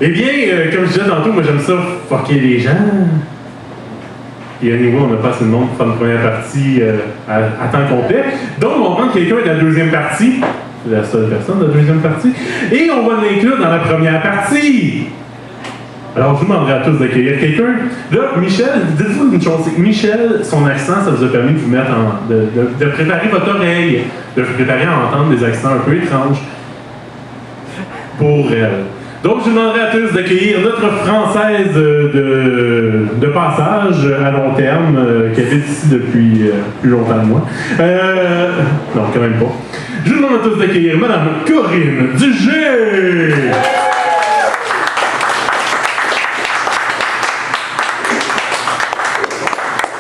Eh bien, comme je disais tantôt, moi j'aime ça fucker les gens. Et à niveau, on n'a pas assez de monde pour faire une première partie à temps complet. Donc, on va prendre quelqu'un de la deuxième partie. C'est la seule personne de la deuxième partie. Et on va l'inclure dans la première partie. Alors, je vous demanderai à tous d'accueillir quelqu'un. Là, Michel, dites-vous une chose, c'est que Michel, son accent, ça vous a permis de vous mettre de préparer votre oreille, de vous préparer à entendre des accents un peu étranges pour elle. Donc, je vous demanderai à tous d'accueillir notre Française de passage à long terme, qui habite ici depuis plus longtemps que moi. Non, quand même pas. Je vous demande à tous d'accueillir Madame Corinne Dugé!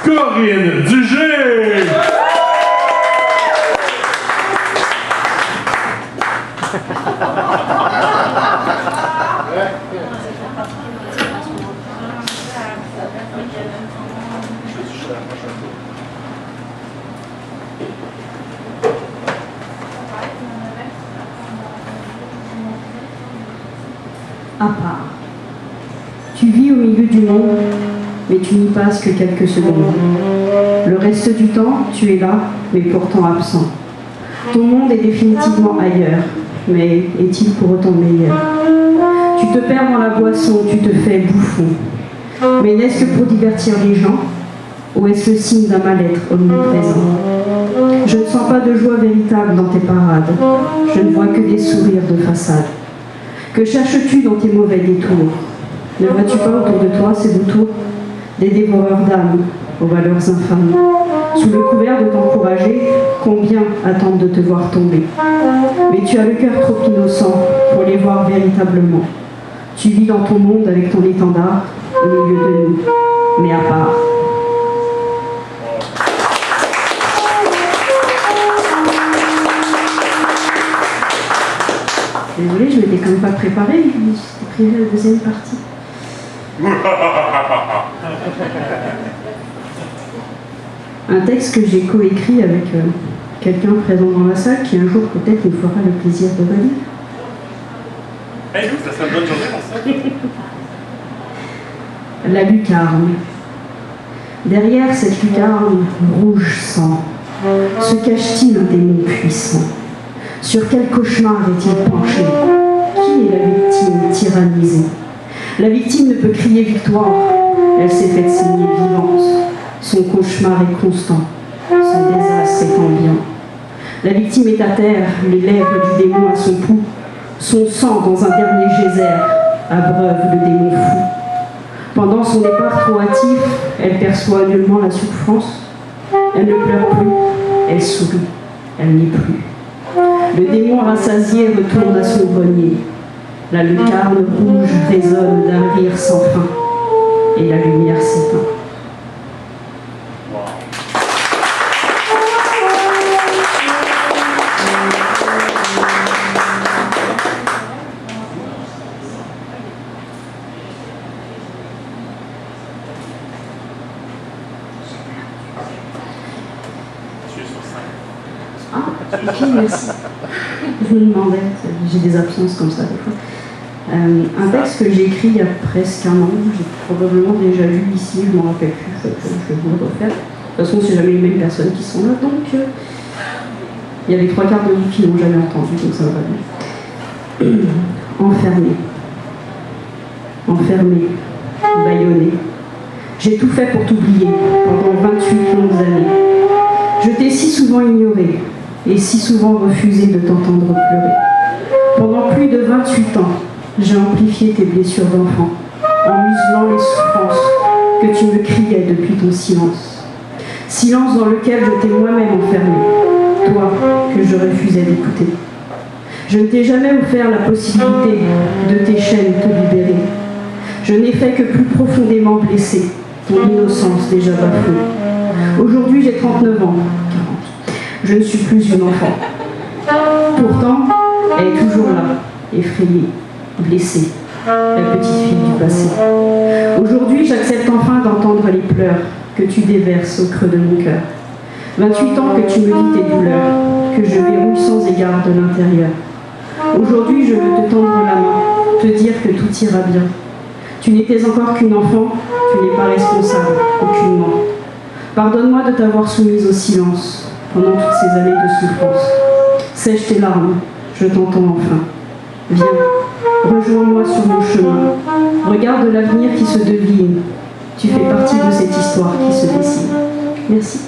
Corinne Dugé! À part. Tu vis au milieu du monde, mais tu n'y passes que quelques secondes. Le reste du temps, tu es là, mais pourtant absent. Ton monde est définitivement ailleurs, mais est-il pour autant meilleur? Tu te perds dans la boisson, tu te fais bouffon. Mais n'est-ce que pour divertir les gens, ou est-ce le signe d'un mal-être omniprésent? Je ne sens pas de joie véritable dans tes parades. Je ne vois que des sourires de façade. Que cherches-tu dans tes mauvais détours? Ne vois-tu pas autour de toi ces vautours? Des dévoreurs d'âmes aux valeurs infâmes. Sous le couvert de t'encourager, combien attendent de te voir tomber? Mais tu as le cœur trop innocent pour les voir véritablement. Tu vis dans ton monde avec ton étendard, au milieu de nous, mais à part. Désolée, je m'étais quand même pas préparée, j'ai prévu la deuxième partie. Un texte que j'ai coécrit avec quelqu'un présent dans la salle qui un jour peut-être nous fera le plaisir de relire. Hey, ça serait une bonne journée pour ça. La lucarne. Derrière cette lucarne, rouge sang, se cache-t-il un démon puissant? Sur quel cauchemar est-il penché? Qui est la victime tyrannisée? La victime ne peut crier victoire, elle s'est faite saigner vivante. Son cauchemar est constant, son désastre est ambiant. La victime est à terre, les lèvres du démon à son pouls. Son sang dans un dernier geyser abreuve le démon fou. Pendant son départ trop hâtif, elle perçoit nullement la souffrance. Elle ne pleure plus, elle sourit, elle n'est plus. Le démon rassasié retourne à son grenier. La lucarne rouge résonne d'un rire sans fin, et la lumière s'éteint. Ok, merci. Je me demandais, j'ai des absences comme ça des fois. Un texte que j'ai écrit il y a presque un an, j'ai probablement déjà lu ici, je ne m'en rappelle plus, je vais vous le refaire. De toute façon, c'est jamais les mêmes personnes qui sont là, donc il y a les trois quarts de vous qui n'ont jamais entendu, donc ça va bien. Enfermé. Enfermé. Bâillonné. J'ai tout fait pour t'oublier pendant 28 longues années. Je t'ai si souvent ignoré et si souvent refusé de t'entendre pleurer. Pendant plus de 28 ans, j'ai amplifié tes blessures d'enfant, en muselant les souffrances que tu me criais depuis ton silence. Silence dans lequel je t'ai moi-même enfermé, toi que je refusais d'écouter. Je ne t'ai jamais offert la possibilité de tes chaînes te libérer. Je n'ai fait que plus profondément blesser ton innocence déjà bafouée. Aujourd'hui, j'ai 39 ans, 40. Je ne suis plus une enfant. Pourtant, elle est toujours là, effrayée, blessée, la petite fille du passé. Aujourd'hui, j'accepte enfin d'entendre les pleurs que tu déverses au creux de mon cœur. 28 ans que tu me dis tes douleurs, que je verrouille sans égard de l'intérieur. Aujourd'hui, je veux te tendre la main, te dire que tout ira bien. Tu n'étais encore qu'une enfant, tu n'es pas responsable, aucunement. Pardonne-moi de t'avoir soumise au silence pendant toutes ces années de souffrance. Sèche tes larmes, je t'entends enfin. Viens, rejoins-moi sur mon chemin. Regarde l'avenir qui se devine. Tu fais partie de cette histoire qui se dessine. Merci.